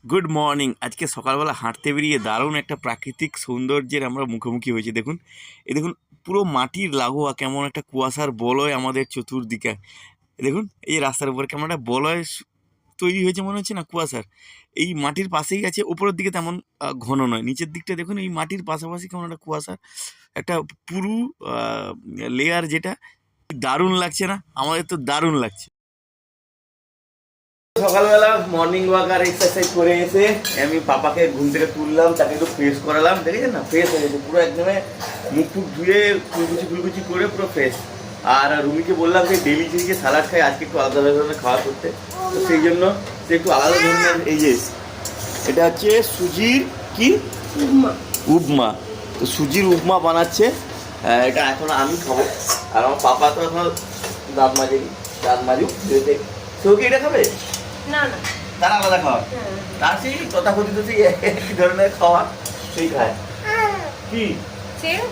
Good morning. আজকে সকালবেলা হাঁটতে বেরিয়ে দারুণ একটা প্রাকৃতিক সৌন্দর্যের আমরা মুখোমুখি হয়েছি। দেখুন, দেখুন, পুরো মাটির লাগোয়া কেমন একটা কুয়াশার বলয় আমাদের চতুর্দিকে। দেখুন, এই যে রাস্তার উপরে কেমন একটা বলয় তৈরি হয়েছে মনে হচ্ছে না কুয়াশার। এই মাটির পাশেই আছে, উপরের দিকে তেমন ঘন নয়, নিচের দিকটা দেখুন এই মাটির পাশাপাশি কেমন একটা কুয়াশার একটা পুরু লেয়ার, যেটা দারুণ লাগছে না? আমাদের তো দারুণ লাগছে। সকালবেলা মর্নিং ওয়াক আর এক্সারসাইজ করে এসে আমি পাপাকে ঘুম থেকে তুললাম, তাকে একটু ফ্রেশ করালাম। দেখেছেন না, ফ্রেশ হয়ে গেছে পুরো, একদম মুখ টুক ধুয়ে ফুলকুচি করে পুরো ফ্রেশ। আর রুমিকে বললাম যে ডেলি যে সালাড খাই, আজকে একটু আলাদা ধরনের খাওয়া করতে। তো সেই জন্য সে একটু আলাদা ধরনের, এই যে এটা হচ্ছে সুজির কি উপমা। তো সুজির উপমা বানাচ্ছে, এটা এখন আমি খাবো। আর আমার পাপা তো এখন দাঁত মাজুক, তো কি এটা খাবে না না, তারা আলাদা খাওয়া, তার সেই তথাকথিত সেই একই ধরনের খাওয়া সেই খায়। কি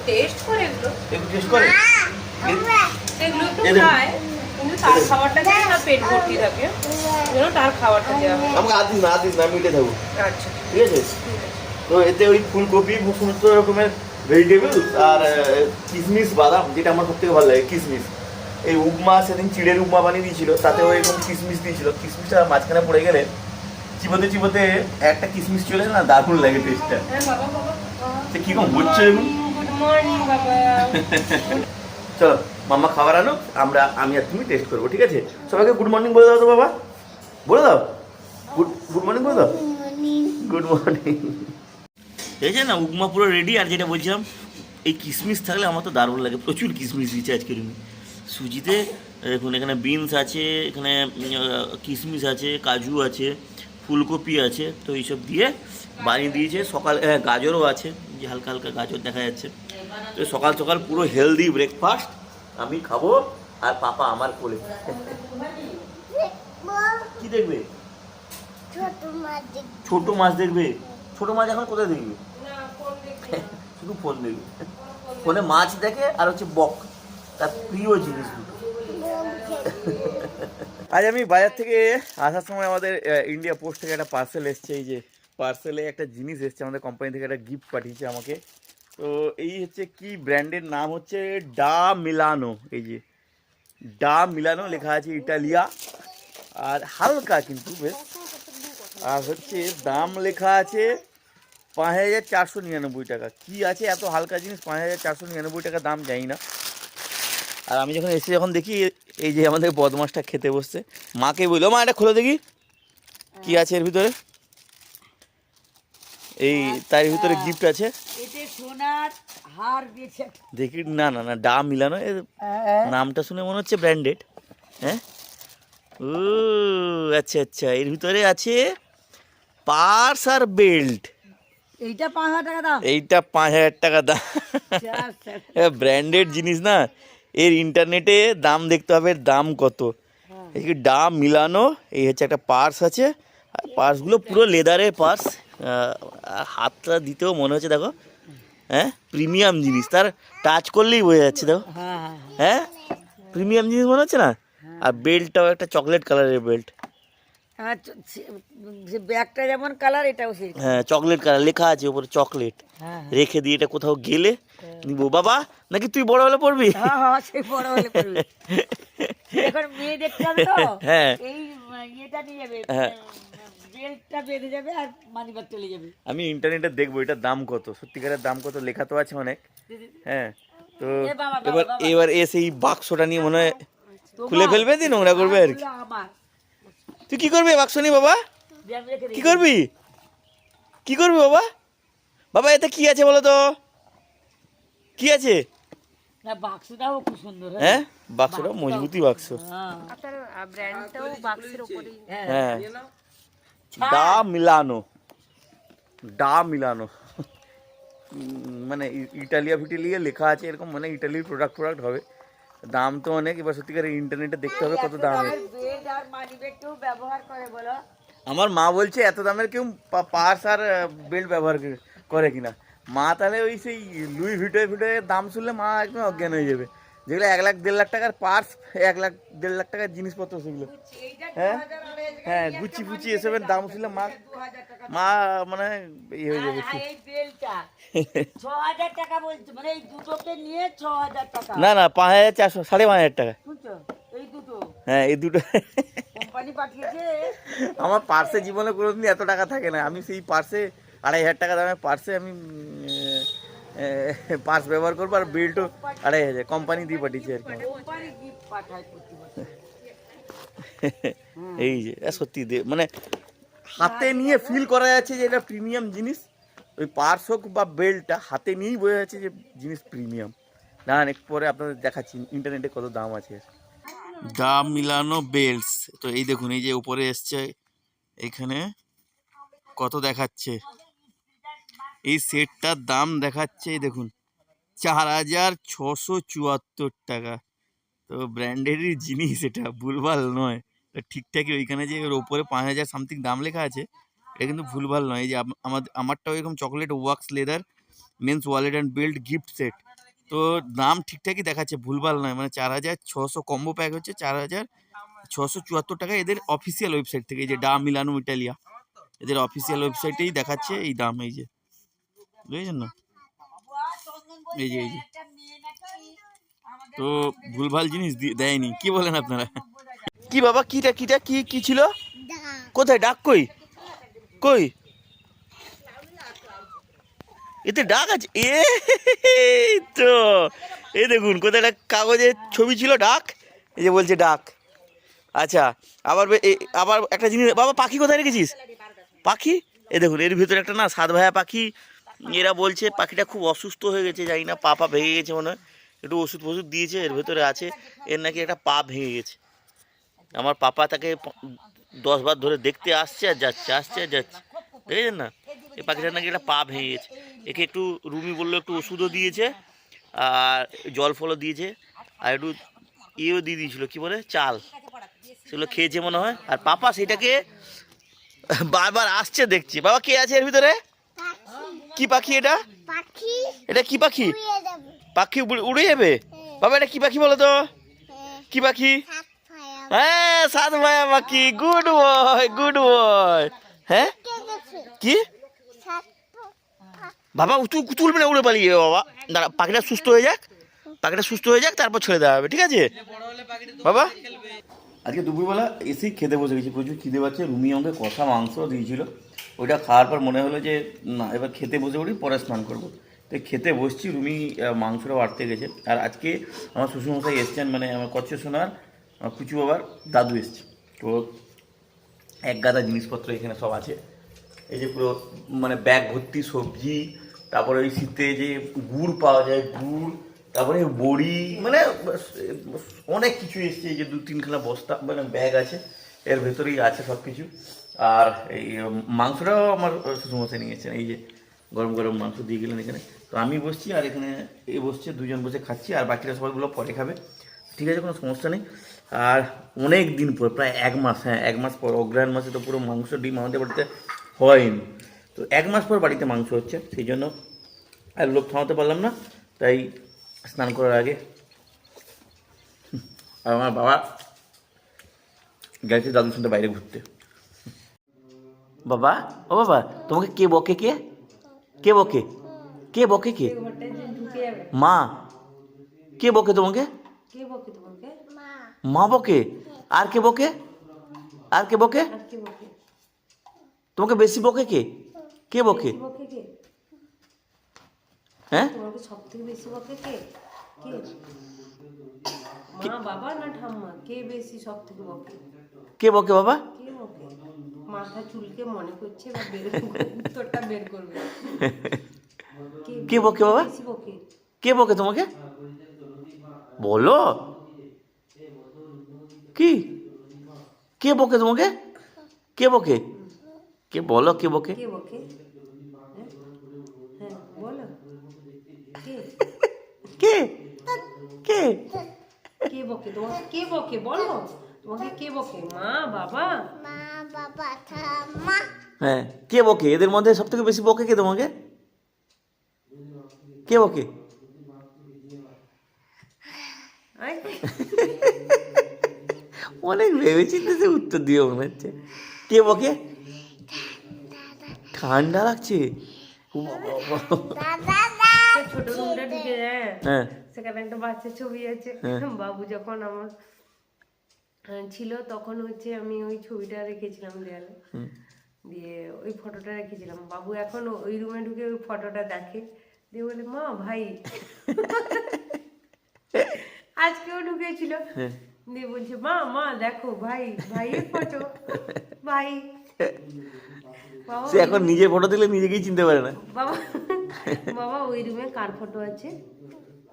টেস্ট করে, এগুলো টেস্ট করে, এগুলো তো খায়, কিন্তু তার খাবারটা খেয়ে না পেট ভর্তি থাকে, যেন তার খাবারটা দেওয়া হয়। আমাকে আদিস না মিটে থাকবো। আচ্ছা, ঠিক আছে। তো এতে ওই ফুলকপি, সমস্ত রকমের ভেজিটেবল আর কিশমিশ, বাদাম, যেটা আমার সব থেকে ভালো লাগে কিশমিশ। এই উপমা সেদিন চিড়ের উপমা বানিয়ে দিয়েছিল, তাতে ওই এরকম কিশমিশ দিয়েছিল। কিশমিশটা মাঝখানে পড়ে গেলে চিবোতে একটা কিশমিশ চলে না, দারুণ লাগে টেস্টটা। সে কিরকম হচ্ছে এখন। চলো মাম্মা খাবার আনো, আমি আর তুমি টেস্ট করবো, ঠিক আছে? সবাইকে গুড মর্নিং বলে দাও তো বাবা, বলে দাও গুড মর্নিং বলে দাও। Good morning. এই যে না, উপমা পুরো রেডি। আর যেটা বলছিলাম, এই কিশমিশ থাকলে আমার তো দারুণ লাগে, প্রচুর কিশমিশ দিয়েছে আজকে রুমি সুজিতে। দেখুন, এখানে বিনস আছে, এখানে কিশমিশ আছে, কাজু আছে, ফুলকপি আছে। তো এইসব দিয়ে বানিয়ে দিয়েছে। সকাল গাজরও আছে, যে হালকা হালকা গাজর দেখা যাচ্ছে। তো সকাল সকাল পুরো হেলদি ব্রেকফাস্ট আমি খাবো, আর পাপা আমার কোলে। কি দেখবে? ছোট মাছ দেখবে। ছোট মাছ এখন কোথায় দেখবে? শুধু ফোন দেখবে, ফোনে মাছ দেখে আর হচ্ছে বক, তার প্রিয় জিনিস দুটো। আজ আমি বাজার থেকে আসার সময় আমাদের ইন্ডিয়া পোস্ট থেকে একটা পার্সেল এসছে। এই যে পার্সেলে একটা জিনিস এসছে, আমাদের কোম্পানি থেকে একটা গিফট পাঠিয়েছে আমাকে। তো এই হচ্ছে কি ব্র্যান্ডের নাম হচ্ছে ডা মিলানো। এই যে ডা মিলানো লেখা আছে, ইটালিয়া। আর হালকা কিন্তু বেশ। আর হচ্ছে দাম লেখা আছে 5,499 টাকা। কি আছে এত হালকা জিনিস 5,499 টাকা দাম, জানি না। আর আমি যখন এসে যখন দেখি, এই যে আমাদের বদমাসটা খেতে বসছে, মাকে বললো মা এটা খুলে দেখি কি আছে এর ভিতরে। এই তার ভিতরে গিফট আছে, দেখি। না না না, ডা মিলানো, নামটা শুনে মনে হচ্ছে ব্র্যান্ডেড। হ্যাঁ, ও আচ্ছা আচ্ছা, এর ভিতরে আছে পার্স আর বেল্ট। এইটা 5,000 টাকা দাম, এইটা 5,000 টাকা দাম। ব্র্যান্ডেড জিনিস না, এর ইন্টারনেটে দাম দেখতে হবে, এর দাম কত। এই ডা মিলানো, এই হচ্ছে একটা পার্স আছে। আর পার্সগুলো পুরো লেদারের পার্স, হাতটা দিতেও মনে হচ্ছে, দেখো। হ্যাঁ, প্রিমিয়াম জিনিস, তার টাচ করলেই বোঝা যাচ্ছে, দেখো। হ্যাঁ, প্রিমিয়াম জিনিস মনে হচ্ছে না? আর বেল্টটাও একটা চকলেট কালারের বেল্ট। ব্যাগটা যেমন কালার, এটাও সেই। হ্যাঁ, চকলেট কালার, লেখা আছে উপরে চকলেট। রেখে দিয়ে এটা কোথাও গেলে নিবো। বাবা নাকি তুই বড় হলে পড়বি? বড় হলে পড়বি। এখন মেয়ে দেখতে হবে তো, হ্যাঁ, এই এটা নিয়ে যাবে, বেল্টটা বেঁধে যাবে আর মানিব্যাগ চলে যাবে। আমি ইন্টারনেটে দেখবো এটার দাম কত, সত্যিকারের দাম কত, লেখা তো আছে অনেক। হ্যাঁ, তো এবার এসে এই বাক্সটা নিয়ে মনে হয় খুলে ফেলবে, দিয়ে নোংরা করবে আর কি। তুই কি করবি বাক্স নিয়ে বাবা? কি করবি, কি করবি বাবা? বাবা এতে কি আছে বলো তো, কি আছে? বাক্সটাও খুব সুন্দর। হ্যাঁ, বাক্সটা মজবুতি বাক্স। হ্যাঁ, ডা মিলানো, ডা মিলানো, মানে ইটালিয়া ফিটালিয়া লেখা আছে এরকম, মানে ইটালির প্রোডাক্ট হবে। দাম তো অনেক। এবার সত্যিকার ইন্টারনেটে দেখতে হবে কত দাম। আমার মা বলছে এত দামের কেউ পার্স আর বেল্ট ব্যবহার করে কিনা। মা তাহলে ওই সেই লুই ভিটোর দাম শুনলে মা একদম অজ্ঞান হয়ে যাবে। যেগুলো 1 লাখ 1.5 লাখ টাকার পার্স, 1 লাখ 1.5 লাখ টাকার জিনিসপত্র সেগুলো। হ্যাঁ হ্যাঁ, গুচি ফুচি এসবের দাম ছিল মা মা মানে ইয়ে হয়ে যাবে। এই বেলটা 6,000 টাকা বলছে, মানে এই দুটোকে নিয়ে 6,000 টাকা। না না, 5,400, 5,500 টাকা। শুনছো, এই দুটো হ্যাঁ এই দুটো কোম্পানি পাঠিয়েছে। আমার পার্সে জীবনে কোনোদিন এত টাকা থাকে না। আমি সেই পার্সে 2,500 টাকা দামের পার্সে আমি পার্স ব্যবহার করবো, আর বিলটো 2,500 কোম্পানি দিয়ে পাঠিয়েছি আর কি। কোম্পানি গিফট পাঠায় প্রতি বছর। এই যে সত্যি মানে হাতে নিয়ে ফিল করা যাচ্ছে যে এটা প্রিমিয়াম জিনিস। ওই পার্স হোক বা বেল্টটা হাতে নিয়েই বোঝা যাচ্ছে যে জিনিস প্রিমিয়াম। না একটু পরে আপনাদের দেখাচ্ছি ইন্টারনেটে কত দাম আছে। দাম মিলানো বেল্টস, তো এই দেখুন এই যে উপরে এসছে এখানে কত দেখাচ্ছে। এই সেটটার দাম দেখাচ্ছে এই দেখুন 4,674 টাকা। তো ব্র্যান্ডেরই জিনিস, এটা ভুলভাল নয়। ঠিকঠাকই ওইখানে যে ওর ওপরে 5,000 সামথিং দাম লেখা আছে, এটা কিন্তু ভুলভাল নয়। এই যে আমারটাও এরকম chocolate wax leather men's wallet and belt gift set, তো দাম ঠিকঠাকই দেখাচ্ছে, ভুলভাল নয়। মানে 4,600 কম্বো প্যাক হচ্ছে 4,674 টাকা এদের অফিসিয়াল ওয়েবসাইট থেকে। এই যে ডা মিলানো ইটালিয়া, এদের অফিসিয়াল ওয়েবসাইটেই দেখাচ্ছে এই দাম। এই যে বুঝেছেন না, এই যে তো ভুলভাল জিনিস দেয়নি। কি বলেন আপনারা? কি বাবা, কিটা কিটা কি কি ছিল? কোথায় ডাক? কই কই এতে ডাক আছে? তো এই দেখুন কোথায় একটা কাগজের ছবি ছিল, ডাক। এই যে বলছে ডাক। আচ্ছা, আবার আবার একটা জিনিস বাবা, পাখি কোথায় রেখেছিস? পাখি এই দেখুন, এর ভিতরে একটা না 7 ভাইয়া পাখি। এরা বলছে পাখিটা খুব অসুস্থ হয়ে গেছে, জানি না পা ভেঙে গেছে মনে হয়, একটু ওষুধ ফষুধ দিয়েছে, এর ভেতরে আছে। এর নাকি একটা পা ভেঙে গেছে। আমার পাপা তাকে 10 বার ধরে দেখতে আসছে আর যাচ্ছে, আসছে আর যাচ্ছে, দেখেছেন না? এই পাখিটার নাকি একটা পা ভেঙে গেছে। একে একটু রুমি বললো একটু ওষুধও দিয়েছে আর জল ফলও দিয়েছে, আর একটু ইয়েও দিয়ে দিয়েছিলো, কী বলে, চাল, সেগুলো খেয়েছে মনে হয়। আর পাপা সেটাকে বারবার আসছে দেখছি। বাবা কে আছে এর ভিতরে? কি পাখি এটা? এটা কি পাখি? পাখি উড়ে যাবে? বাবা এটা কি পাখি বলো তো? কি পাখি? হ্যাঁ 7 ভাইয়া পাখি। Good boy, good boy. হ্যাঁ কি বাবা, তুলবে না, উড়ে পালিয়ে বাবা। দাঁড়া, পাখিটা সুস্থ হয়ে যাক, পাখিটা সুস্থ হয়ে যাক, তারপর ছেড়ে দেওয়া হবে, ঠিক আছে বাবা? আজকে দুপুরবেলা এসেই খেতে বসে গেছি, প্রচুর খিদে পাচ্ছে। রুমি আমাকে কষা মাংস দিয়েছিল, ওইটা খাওয়ার পর মনে হলো যে না এবার খেতে বসে পড়ি, পরে স্নান করবো। তো খেতে বসছি, রুমি মাংসটা বাড়তে গেছে। আর আজকে আমার শ্বশুরমশাই এসছেন, মানে আমার কচ্ছ সোনার কুচু বাবার দাদু এসছে। তো এক গাদা জিনিসপত্র এখানে সব আছে। এই যে পুরো মানে ব্যাগ ভর্তি সবজি, তারপরে ওই শীতে যে গুড় পাওয়া যায়, গুড়, তারপরে বড়ি, মানে অনেক কিছু এসছে। এই যে 2-3খানা বস্তা মানে ব্যাগ আছে, এর ভেতরেই আছে সব কিছু। আর এই মাংসটাও আমার শ্বশুরমশাই নিয়েছেন, এই যে গরম গরম মাংস দিয়ে গেলেন এখানে। তো আমি বসছি আর এখানে এ বসছে, দুজন বসে খাচ্ছি, আর বাকিরা সবাইগুলো পরে খাবে, ঠিক আছে, কোনো সমস্যা নেই। আর অনেক দিন পর, প্রায় 1 মাস, হ্যাঁ 1 মাস পর, অগ্রহায়ণ মাসে তো পুরো মাংস ডিম আমাদের বাড়িতে হয়নি। তো 1 মাস পর বাড়িতে মাংস হচ্ছে, সেই জন্য আর লোক থামাতে পারলাম না, তাই স্নান করার আগে আর আমার বাবা গেছে দাদুর সাথে বাইরে ঘুরতে। বাবা, ও বাবা, তোমাকে কে বকে? কে কে বকে? কে বকে? কে মা? কে বকে তোমাকে? মা বকে? আর কে বকে? আর কে বকে? তোমাকে বেশি বকে কে? কে বকে? হ্যাঁ সব থেকে বেশি বকে কে? মা, বাবা না ঠাম্মা? কে বেশি সব থেকে বকে? কে বকে বাবা? কে বকে? মাথা চুলকে মনে করছে বা উত্তরটা বের করবে। কে বকে বাবা? বেশি বকে কে বকে তোমাকে? বলো কি? কে বকে তোমাকে? কে বকে? কে বলো, কে বকে? কে বকে? হ্যাঁ বলো, কে কে কে কে বকে তোমাকে? কে বকে বলো, তোমাকে কে বকে? মা, বাবা? মা, বাবা, ঠাম্মা। হ্যাঁ কে বকে? এদের মধ্যে সব থেকে বেশি বকে কে তোমাকে? কে বকে? আয়। অনেক ভেবে চিন্তে উত্তর দিয়ে মনে হচ্ছে। কে বকে? ঠান্ডা লাগছে। ও বাবা। সে ছোট রুমটা ঢুকে যায়, হ্যাঁ সেখানে একটা বাচ্চার ছবি আছে। বাবু যখন আমার ছিল তখন হচ্ছে আমি ওই ছবিটা রেখেছিলাম দেয়ালে, দিয়ে ওই ফটোটা রেখেছিলাম। বাবু এখন ওই রুমে ঢুকে ওই ফটোটা দেখে, দিয়ে বলে মা ভাই। আজকেও ঢুকেছিল, দিয়ে বলছে মা মা দেখো ভাই, ভাইয়ের ফটো, ভাই। বাবা সে এখন নিজের ফটো দিলে নিজেকেই চিনতে পারে না। বাবা বাবা ওই রুমে কার ফটো আছে?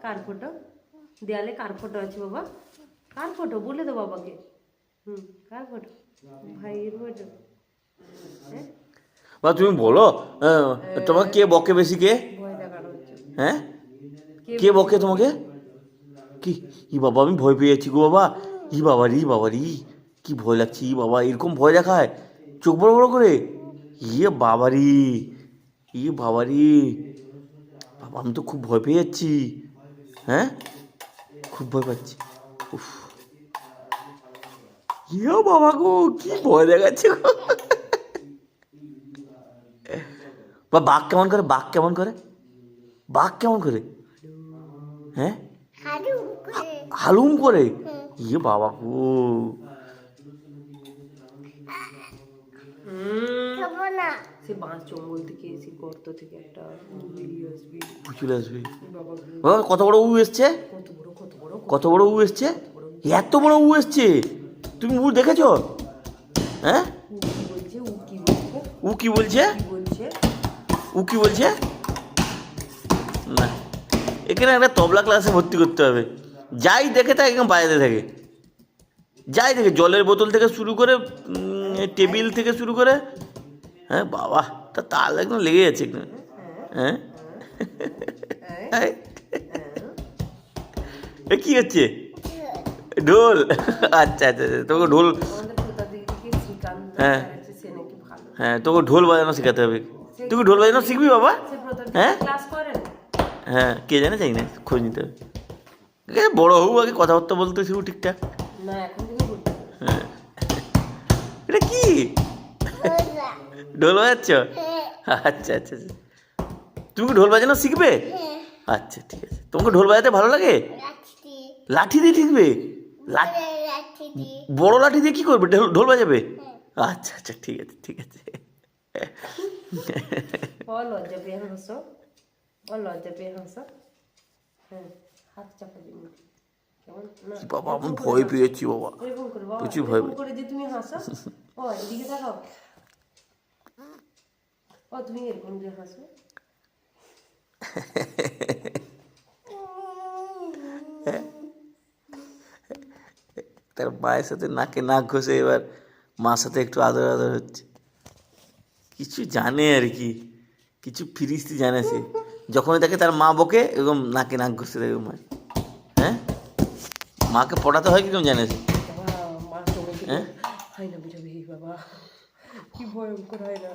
কার ফটো? দেয়ালে কার ফটো আছে বাবা? কার ফটো বলে দো বাবাকে। কার ফটো? ভাইয়ের ফটো। হ্যাঁ, বা তুমি বলো, তোমাকে কে বকে বেশি? কে? ভয় দেখানো হচ্ছে। হ্যাঁ, কে বকে তোমাকে? কি? ই বাবা, আমি ভয় পেয়ে যাচ্ছি গো বাবা। ই বাবা রি, বাবা রি, কি ভয় লাগছে। ই বাবা, এরকম ভয় দেখায় চোখ বড় বড় করে? ইয়ে বাবা রি, ই বাবা রি, বাবা আমি তো খুব ভয় পেয়ে যাচ্ছি। হ্যাঁ, খুব ভয় পাচ্ছি। উফ, ইয়ে বাবা গো, কি ভয় দেখাচ্ছে গো। বা বাঘ কেমন করে? বাঘ কেমন করে? বাঘ কেমন করে? হ্যাঁ, হালুম করে। ইয়ে বাবা গো, সে বাঁশ জঙ্গল থেকে, সে গর্ত থেকে একটা বেরিয়ে আসবে। চলে আসবে। বাবা বাবা কত বড় উ এসছে? কত বড়, কত বড়, কত বড় উ এসছে? এত বড় উ এসছে? তুমি উ দেখেছো? হ্যাঁ, উকি বলছে, উকি বলছে, উ কি বলছে? কি বলছে? উ কি বলছে? না, এখানে একটা তবলা ক্লাসে ভর্তি করতে হবে। যাই দেখে তাই একদম বাজাতে থাকে। যাই দেখে, জলের বোতল থেকে শুরু করে, টেবিল থেকে শুরু করে। হ্যাঁ বাবা, তা তাল একদম লেগে যাচ্ছে একদম। হ্যাঁ, এ কি হচ্ছে? ঢোল? আচ্ছা আচ্ছা, তোকে ঢোল, আমাদের কোথা থেকে শ্রীকান্ত হ্যাঁ। স্যার আছে, সে নাকি ভালো। হ্যাঁ তোকে ঢোল বাজানো শেখাতে হবে। তুই কি ঢোল বাজানো শিখবি বাবা? সে প্রথম হ্যাঁ? ক্লাস করে না? হ্যাঁ, কে জানে, চাই না, খোঁজ নিতে হবে। বড় হবু, আগে কথাবার্তা বলতে শিখু ঠিকঠাক। না, এখন থেকে করতে হবে। হ্যাঁ, এটা কি? ঢোল বাজাচ্ছ? আচ্ছা আচ্ছা আচ্ছা, তুমি কি ঢোল বাজানো শিখবে? আচ্ছা ঠিক আছে। তোমাকে ঢোল বাজাতে ভালো লাগে? লাঠি দিয়ে শিখবে? বড় লাঠি দিয়ে কি করবে? ঢোল বাজাবে? আচ্ছা আচ্ছা, ঠিক আছে ঠিক আছে। ও লজ্জা পেয়ে হাসো, ও লজ্জা পেয়ে হাসো। হ্যাঁ, হাত চাপা দিন কেমন না? বাবা আমি ভয় পেয়েছি বাবা, এরকম করে বাবা, প্রচুর ভয় এরকম করে যে তুমি হাসো। ও এদিকে তাকাও। ও তুমি এরকম যে হাসো। তার মায়ের সাথে নাকে নাক ঘষে এবার মার সাথে একটু আদর আদর হচ্ছে। কিছু জানে আর কি, কিছু ফিরিস্তি জানে সে। যখনই দেখে তার মা বকে, এরকম নাকে নাক ঘষে দেবে মা। হ্যাঁ, মাকে পড়াতে হয় কিরকম জানে সে। বাবা মা চোখে হ্যাঁ, হয় না, বুঝাবি বাবা, কি ভয়ঙ্কর হয় না।